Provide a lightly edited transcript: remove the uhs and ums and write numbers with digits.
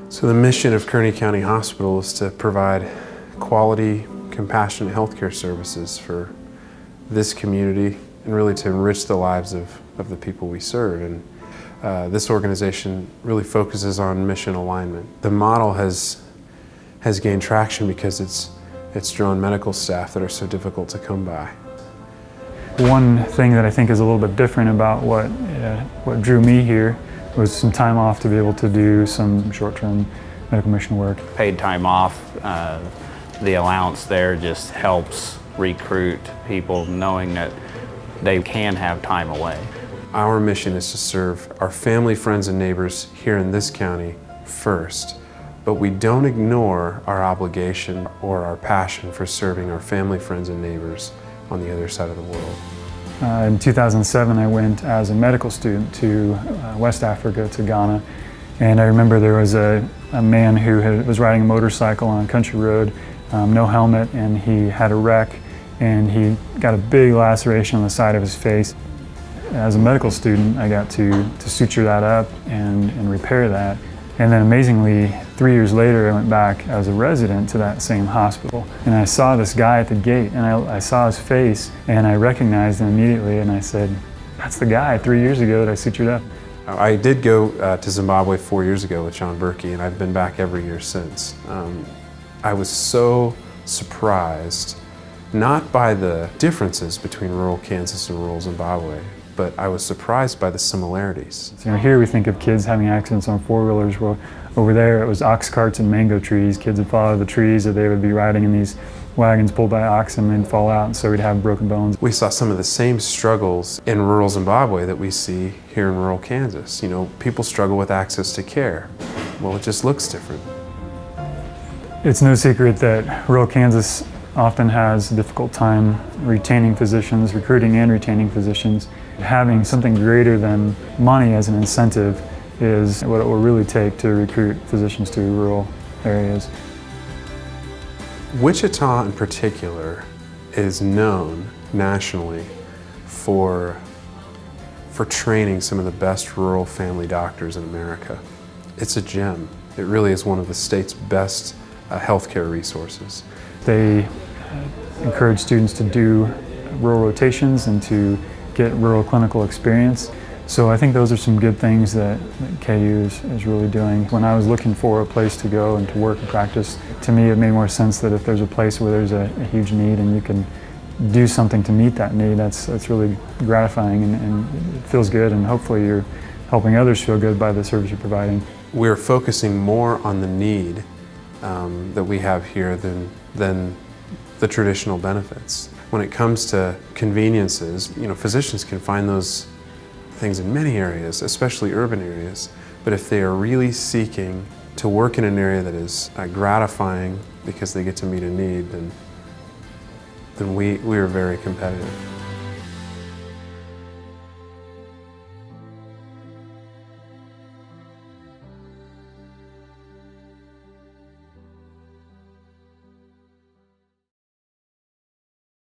So the mission of Kearny County Hospital is to provide quality, compassionate healthcare services for this community and really to enrich the lives of the people we serve. And this organization really focuses on mission alignment. The model has gained traction because it's drawn medical staff that are so difficult to come by. One thing that I think is a little bit different about what drew me here was some time off to be able to do some short-term medical mission work. Paid time off, the allowance there just helps recruit people knowing that they can have time away. Our mission is to serve our family, friends, and neighbors here in this county first, but we don't ignore our obligation or our passion for serving our family, friends, and neighbors on the other side of the world. In 2007, I went as a medical student to West Africa, to Ghana, and I remember there was a man who was riding a motorcycle on a country road, no helmet, and he had a wreck, and he got a big laceration on the side of his face. As a medical student, I got to suture that up and repair that. And then amazingly, 3 years later, I went back as a resident to that same hospital. And I saw this guy at the gate, and I saw his face, and I recognized him immediately, and I said, that's the guy 3 years ago that I sutured up. I did go to Zimbabwe 4 years ago with John Berkey, and I've been back every year since. I was so surprised, not by the differences between rural Kansas and rural Zimbabwe, but I was surprised by the similarities. So, here we think of kids having accidents on four-wheelers. Well, over there it was ox carts and mango trees. Kids would fall out of the trees, or they would be riding in these wagons pulled by oxen and fall out, and so we'd have broken bones. We saw some of the same struggles in rural Zimbabwe that we see here in rural Kansas. You know, people struggle with access to care. Well, it just looks different. It's no secret that rural Kansas often has a difficult time retaining physicians, recruiting and retaining physicians. Having something greater than money as an incentive is what it will really take to recruit physicians to rural areas. Wichita in particular is known nationally for training some of the best rural family doctors in America. It's a gem. It really is one of the state's best healthcare resources. They encourage students to do rural rotations and to get rural clinical experience. So I think those are some good things that KU is really doing. When I was looking for a place to go and to work and practice, to me it made more sense that if there's a place where there's a huge need and you can do something to meet that need, that's really gratifying and it feels good, and hopefully you're helping others feel good by the service you're providing. We're focusing more on the need that we have here than the traditional benefits. When it comes to conveniences, you know, physicians can find those things in many areas, especially urban areas, but if they are really seeking to work in an area that is gratifying because they get to meet a need, then we are very competitive.